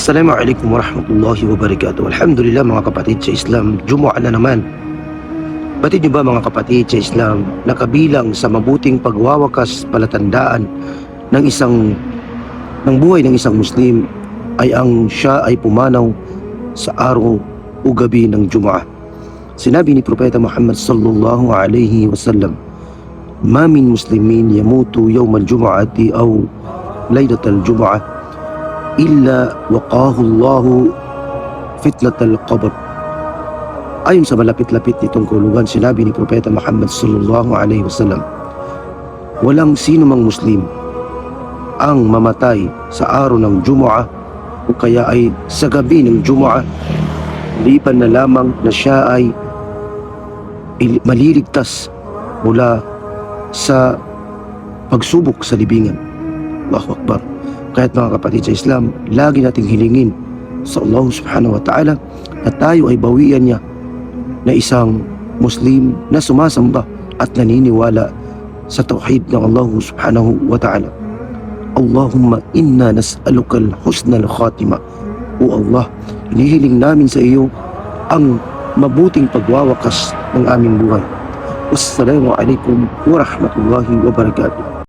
Assalamualaikum warahmatullahi wabarakatuh. Alhamdulillah mga kapatid sa Islam, Jumu'ah na naman. Batid niyo ba mga kapatid sa Islam na kabilang sa mabuting pagwawakas palatandaan ng buhay ng isang Muslim ay ang siya ay pumanaw sa araw o gabi ng Jumu'ah. Sinabi ni Propeta Muhammad sallallahu alaihi wasallam, "Ma min muslimin yamutu yawm al-jumu'ati aw laylat al-jumu'ah illa waqahu Allahu fitnatal qabr." Ayon sa malapit-lapit nitong kahulugan, sinabi ni Propeta Muhammad sallallahu alaihi wasallam, walang sino mang Muslim ang mamatay sa araw ng Jumu'ah o kaya ay sa gabi ng Jumu'ah liban na lamang na siya ay maliligtas mula sa pagsubok sa libingan. Allahu Akbar. Kaya't mga kapatid sa Islam, lagi nating hilingin sa Allah subhanahu wa ta'ala na tayo ay bawian niya na isang Muslim na sumasamba at naniniwala sa tauhid ng Allah subhanahu wa ta'ala. Allahumma inna nas'aluka al-husna al-khatima. O Allah, hinihiling namin sa iyo ang mabuting pagwawakas ng aming buhay. Wassalamu alaikum warahmatullahi wabarakatuh.